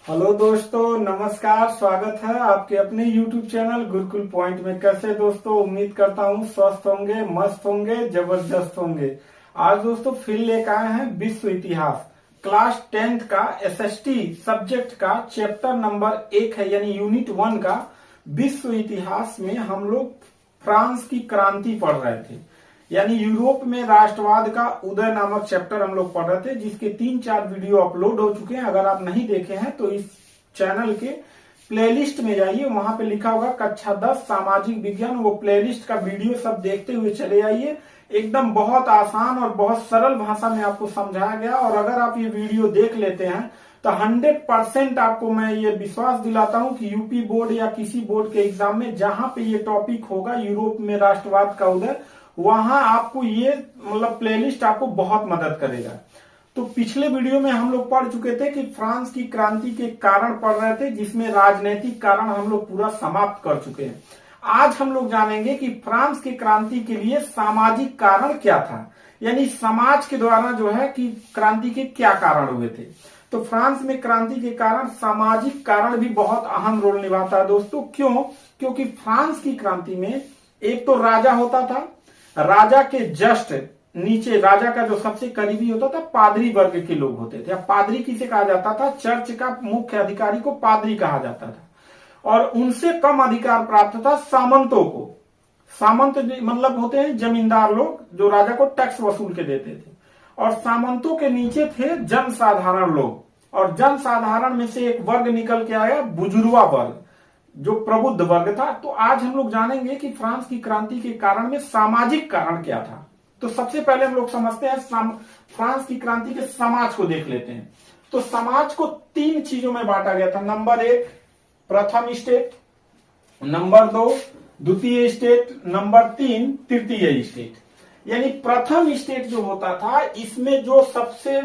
Hello दोस्तों, नमस्कार। स्वागत है आपके अपने YouTube चैनल गुरुकुल पॉइंट में। कैसे दोस्तों, उम्मीद करता हूँ स्वस्थ होंगे, मस्त होंगे, जबरदस्त होंगे। आज दोस्तों फिर लेकर आए हैं विश्व इतिहास क्लास 10th का SST सब्जेक्ट का चैप्टर नंबर 1 है, यानी यूनिट 1 का विश्व इतिहास में हम लोग फ्रांस की क्रांति पढ़ रहे थे, यानी यूरोप में राष्ट्रवाद का उदय नामक चैप्टर हम लोग पढ़ रहे थे, जिसके 3-4 वीडियो अपलोड हो चुके हैं। अगर आप नहीं देखे हैं तो इस चैनल के प्लेलिस्ट में जाइए, वहां पे लिखा होगा कक्षा 10 सामाजिक विज्ञान। वो प्लेलिस्ट का वीडियो सब देखते हुए चले आइए। एकदम बहुत आसान और बहुत सरल भाषा में आपको समझाया गया। और अगर आप ये वीडियो देख लेते हैं तो 100% आपको मैं ये विश्वास दिलाता हूं कि यूपी बोर्ड या किसी बोर्ड के एग्जाम में जहां पे ये टॉपिक होगा यूरोप में राष्ट्रवाद का उदय, वहां आपको ये प्लेलिस्ट आपको बहुत मदद करेगा। तो पिछले वीडियो में हम लोग पढ़ चुके थे कि फ्रांस की क्रांति के कारण पढ़ रहे थे, जिसमें राजनीतिक कारण हम लोग पूरा समाप्त कर चुके हैं। आज हम लोग जानेंगे कि फ्रांस की क्रांति के लिए सामाजिक कारण क्या था, यानी समाज के द्वारा जो है कि क्रांति के क्या कारण हुए थे। तो फ्रांस में क्रांति के कारण सामाजिक कारण भी बहुत अहम रोल निभाता है दोस्तों। क्यों? क्योंकि फ्रांस की क्रांति में एक तो राजा होता था, राजा के जस्ट नीचे राजा का जो सबसे करीबी होता था पादरी वर्ग के लोग होते थे। अब पादरी किसे कहा जाता था? चर्च का मुख्य अधिकारी को पादरी कहा जाता था। और उनसे कम अधिकार प्राप्त था सामंतों को। सामंत मतलब होते हैं जमींदार लोग, जो राजा को टैक्स वसूल के देते थे। और सामंतों के नीचे थे जनसाधारण लोग, और जनसाधारण में से एक वर्ग निकल के आया बुजुर्गा वर्ग, जो प्रबुद्ध वर्ग था। तो आज हम लोग जानेंगे कि फ्रांस की क्रांति के कारण में सामाजिक कारण क्या था। तो सबसे पहले हम लोग समझते हैं फ्रांस की क्रांति के समाज को देख लेते हैं। तो समाज को 3 चीजों में बांटा गया था। नंबर 1 प्रथम स्टेट, नंबर 2 द्वितीय स्टेट, नंबर 3 तृतीय स्टेट। यानी प्रथम स्टेट जो होता था, इसमें जो सबसे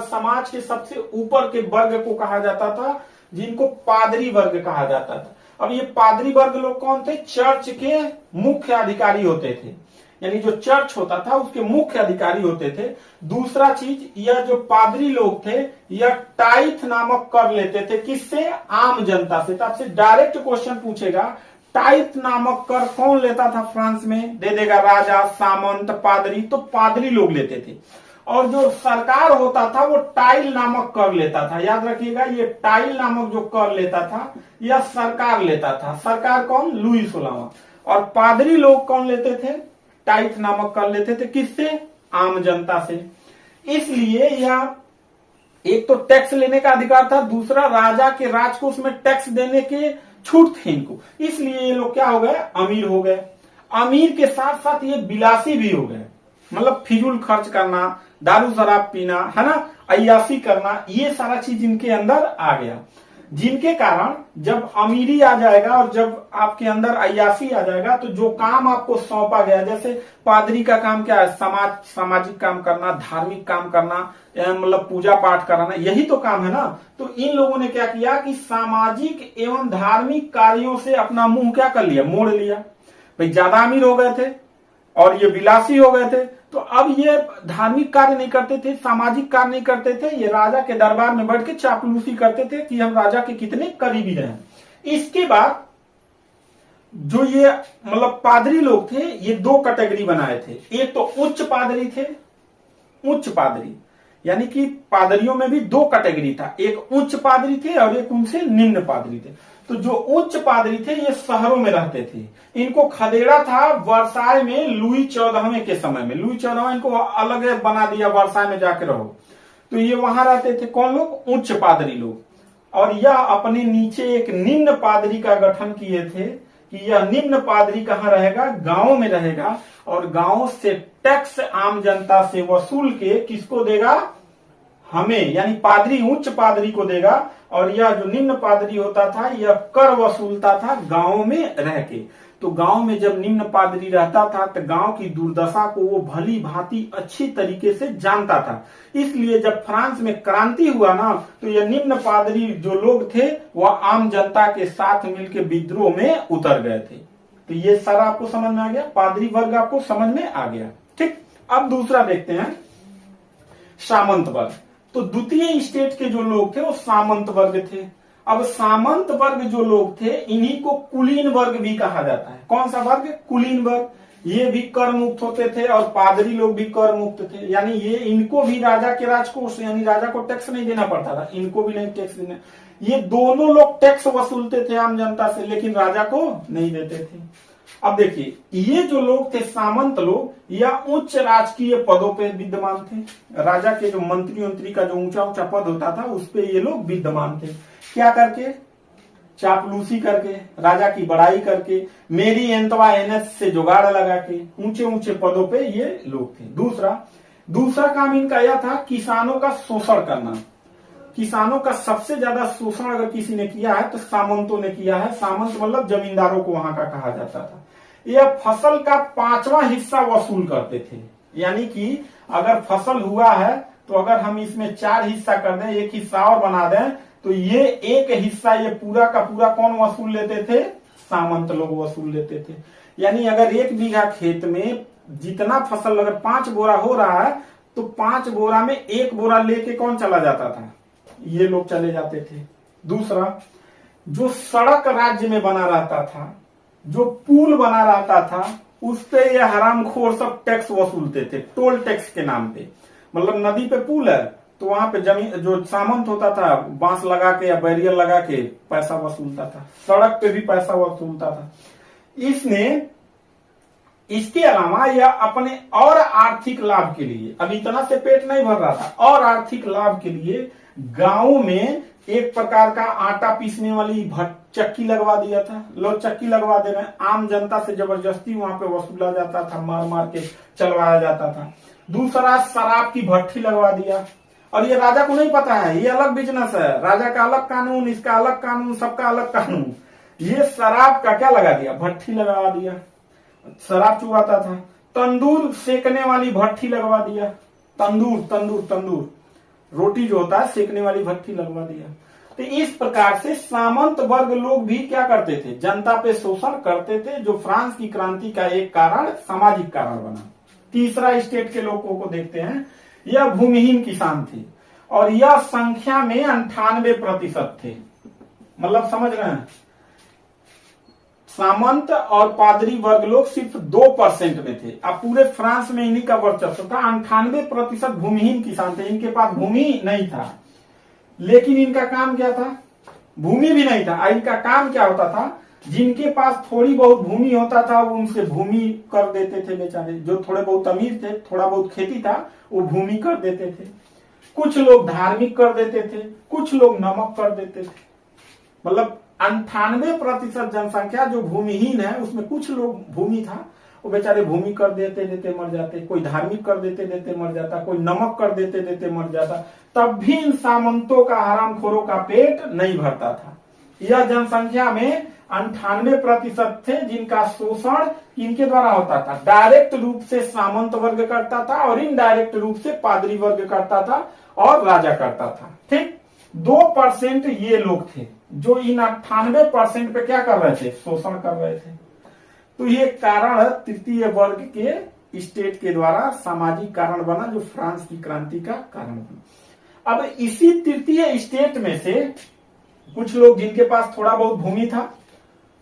समाज के सबसे ऊपर के वर्ग को कहा जाता था, जिनको पादरी वर्ग कहा जाता था। अब ये पादरी वर्ग लोग कौन थे? चर्च के मुख्य अधिकारी होते थे, यानी जो चर्च होता था उसके मुख्य अधिकारी होते थे। दूसरा चीज, यह जो पादरी लोग थे यह टाइथ नामक कर लेते थे। किससे? आम जनता से। तो आपसे डायरेक्ट क्वेश्चन पूछेगा, टाइथ नामक कर कौन लेता था फ्रांस में? दे देगा राजा, सामंत, पादरी। तो पादरी लोग लेते थे। और जो सरकार होता था वो टाइल नामक कर लेता था। याद रखिएगा, ये टाइल नामक जो कर लेता था यह सरकार लेता था। सरकार कौन? लुई 16वां। और पादरी लोग कौन लेते थे? टाइथ नामक कर लेते थे। किससे? आम जनता से। इसलिए यह एक तो टैक्स लेने का अधिकार था, दूसरा राजा के राजकोष में टैक्स देने के छूट थी इनको। इसलिए ये लोग क्या हो गए? अमीर हो गए। अमीर के साथ साथ ये विलासी भी हो गए, मतलब फिजूल खर्च करना, दारू शराब पीना, है ना, अय्याशी करना, ये सारा चीज इनके अंदर आ गया। जिनके कारण जब अमीरी आ जाएगा और जब आपके अंदर अय्याशी आ जाएगा, तो जो काम आपको सौंपा गया, जैसे पादरी का काम क्या है? सामाजिक काम करना, धार्मिक काम करना, पूजा पाठ कराना, यही तो काम है ना। तो इन लोगों ने क्या किया कि सामाजिक एवं धार्मिक कार्यों से अपना मुंह क्या कर लिया? मोड़ लिया। भाई ज्यादा अमीर हो गए थे और ये विलासी हो गए थे, तो अब ये धार्मिक कार्य नहीं करते थे, सामाजिक कार्य नहीं करते थे, ये राजा के दरबार में बैठ के चापलूसी करते थे कि हम राजा के कितने करीबी रहे। इसके बाद जो ये पादरी लोग थे, ये 2 कैटेगरी बनाए थे। एक तो उच्च पादरी थे, उच्च पादरी, यानी कि पादरियों में भी 2 कैटेगरी था। एक उच्च पादरी थे और एक उनसे निम्न पादरी थे। तो जो उच्च पादरी थे ये शहरों में रहते थे। इनको खदेड़ा था वर्साय में लुई 14वें के समय में। लुई 14वां इनको अलग बना दिया, वर्साय में जाके रहो। तो ये वहां रहते थे कौन लोग? उच्च पादरी लोग। और यह अपने नीचे एक निम्न पादरी का गठन किए थे कि यह निम्न पादरी कहाँ रहेगा? गांव में रहेगा। और गांव से टैक्स आम जनता से वसूल के किसको देगा? हमें, यानी पादरी उच्च पादरी को देगा। और यह जो निम्न पादरी होता था यह कर वसूलता था गांव में रह के। तो गांव में जब निम्न पादरी रहता था तो गांव की दुर्दशा को वो भली भांति अच्छी तरीके से जानता था। इसलिए जब फ्रांस में क्रांति हुआ ना, तो ये निम्न पादरी जो लोग थे वह आम जनता के साथ मिलकर विद्रोह में उतर गए थे। तो ये सारा आपको समझ में आ गया, पादरी वर्ग आपको समझ में आ गया। ठीक, अब दूसरा देखते हैं सामंत वर्ग। तो द्वितीय स्टेट के जो लोग थे वो सामंत वर्ग थे। अब सामंत वर्ग जो लोग थे इन्हीं को कुलीन वर्ग भी कहा जाता है। कौन सा वर्ग? कुलीन वर्ग। ये भी कर मुक्त होते थे और पादरी लोग भी कर मुक्त थे, यानी ये इनको भी राजा के राजकोष यानी राजा को टैक्स नहीं देना पड़ता था, इनको भी नहीं टैक्स देना। ये दोनों लोग टैक्स वसूलते थे आम जनता से, लेकिन राजा को नहीं देते थे। अब देखिए, ये जो लोग थे सामंत लोग या उच्च राजकीय पदों पे विद्यमान थे। राजा के जो मंत्री का जो ऊंचा ऊंचा पद होता था उस पे ये लोग विद्यमान थे। क्या करके? चापलूसी करके, राजा की बड़ाई करके, मेरी एंतवा एनएस से जुगाड़ लगा के ऊंचे ऊंचे पदों पे ये लोग थे। दूसरा काम इनका यह था किसानों का शोषण करना। किसानों का सबसे ज्यादा शोषण अगर किसी ने किया है तो सामंतों ने किया है। सामंत मतलब जमींदारों को वहां का कहा जाता था। यह फसल का 5वां हिस्सा वसूल करते थे, यानी कि अगर फसल हुआ है तो अगर हम इसमें 4 हिस्सा कर दें, एक हिस्सा और बना दें, तो ये एक हिस्सा ये पूरा का पूरा कौन वसूल लेते थे? सामंत लोग वसूल लेते थे। यानी अगर 1 बीघा खेत में जितना फसल अगर 5 बोरा हो रहा है तो 5 बोरा में 1 बोरा लेके कौन चला जाता था? ये लोग चले जाते थे। दूसरा, जो सड़क राज्य में बना रहता था, जो पुल बना रहता था, उस पे ये हरामखोर सब टैक्स वसूलते थे, टोल टैक्स के नाम पे। मतलब नदी पे पुल है तो वहां पे जमीन जो सामंत होता था बांस लगा के या बैरियर लगा के पैसा वसूलता था, सड़क पे भी पैसा वसूलता था। इसके अलावा यह अपने और आर्थिक लाभ के लिए, अब इतना से पेट नहीं भर रहा था, और आर्थिक लाभ के लिए गांव में एक प्रकार का आटा पीसने वाली चक्की लगवा दिया था। लोग चक्की लगवा दे रहे हैं, आम जनता से जबरदस्ती वहां पे वसूला जाता था, मार मार के चलवाया जाता था। दूसरा, शराब की भट्ठी लगवा दिया, और ये राजा को नहीं पता है, ये अलग बिजनेस है, राजा का अलग कानून, इसका अलग कानून, सबका अलग कानून। ये शराब का क्या लगा दिया? भट्ठी लगा दिया, शराब चुराता था। तंदूर सेकने वाली भट्ठी लगवा दिया, तंदूर रोटी जो होता है सेकने वाली भट्ठी लगवा दिया। तो इस प्रकार से सामंत वर्ग लोग भी क्या करते थे? जनता पे शोषण करते थे, जो फ्रांस की क्रांति का एक कारण, सामाजिक कारण बना। तीसरा स्टेट के लोगों को देखते हैं। यह भूमिहीन किसान थे और यह संख्या में 98% थे। मतलब समझ रहे हैं, सामंत और पादरी वर्ग लोग सिर्फ 2% में थे। अब पूरे फ्रांस में इन्हीं का वर्चस्व था। 98% भूमिहीन किसान थे, इनके पास भूमि नहीं था। लेकिन इनका काम क्या था? भूमि भी नहीं था। इनका काम क्या होता था? जिनके पास थोड़ी बहुत भूमि होता था वो उनसे भूमि कर देते थे बेचारे। जो थोड़े बहुत अमीर थे, थोड़ा बहुत खेती था, वो भूमि कर देते थे। कुछ लोग धार्मिक कर देते थे, कुछ लोग नमक कर देते थे। मतलब 98% जनसंख्या जो भूमिहीन है उसमें कुछ लोग भूमि था, वो बेचारे भूमि कर देते देते मर जाते, कोई धार्मिक कर देते देते मर जाता, कोई नमक कर देते देते मर जाता। तब भी इन सामंतों का, हरामखोरों का पेट नहीं भरता था। यह जनसंख्या में 98% थे जिनका शोषण इनके द्वारा होता था। डायरेक्ट रूप से सामंत वर्ग करता था और इनडायरेक्ट रूप से पादरी वर्ग करता था और राजा करता था। ठीक, 2% ये लोग थे जो इन 98% पे क्या कर रहे थे? शोषण कर रहे थे। तो ये कारण तृतीय वर्ग के स्टेट के द्वारा सामाजिक कारण बना, जो फ्रांस की क्रांति का कारण बना। अब इसी तृतीय स्टेट में से कुछ लोग जिनके पास थोड़ा बहुत भूमि था,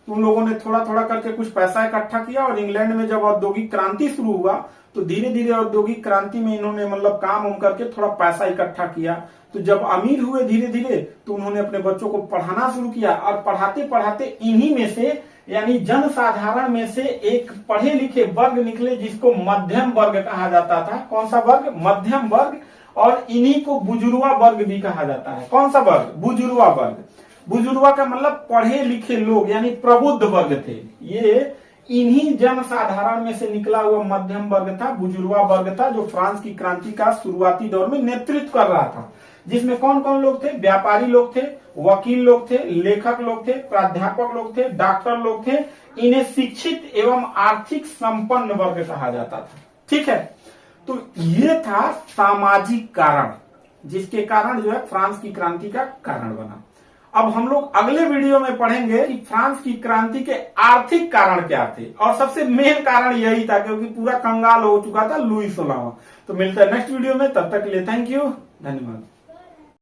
उन लोगों ने थोड़ा थोड़ा करके कुछ पैसा इकट्ठा किया और इंग्लैंड में जब औद्योगिक क्रांति शुरू हुआ तो धीरे धीरे औद्योगिक क्रांति में इन्होंने मतलब काम उम करके थोड़ा पैसा इकट्ठा किया। तो जब अमीर हुए धीरे धीरे तो उन्होंने अपने बच्चों को पढ़ाना शुरू किया और पढ़ाते पढ़ाते इन्हीं में से, यानी जन साधारण में से एक पढ़े लिखे वर्ग निकले जिसको मध्यम वर्ग कहा जाता था। कौन सा वर्ग? मध्यम वर्ग। और इन्हीं को बुजुर्वा वर्ग भी कहा जाता है। कौन सा वर्ग? बुजुर्वा वर्ग। बुजुर्वा का मतलब पढ़े लिखे लोग, यानी प्रबुद्ध वर्ग थे। ये इन्हीं जन साधारण में से निकला हुआ मध्यम वर्ग था, बुजुर्वा वर्ग था, जो फ्रांस की क्रांति का शुरुआती दौर में नेतृत्व कर रहा था। जिसमें कौन कौन लोग थे? व्यापारी लोग थे, वकील लोग थे, लेखक लोग थे, प्राध्यापक लोग थे, डॉक्टर लोग थे। इन्हें शिक्षित एवं आर्थिक संपन्न वर्ग कहा जाता था। ठीक है, तो ये था सामाजिक कारण, जिसके कारण जो है फ्रांस की क्रांति का कारण बना। अब हम लोग अगले वीडियो में पढ़ेंगे कि फ्रांस की क्रांति के आर्थिक कारण क्या थे, और सबसे मेन कारण यही था क्योंकि पूरा कंगाल हो चुका था लुई 16वां। तो मिलता है नेक्स्ट वीडियो में, तब तक के लिए थैंक यू, धन्यवाद।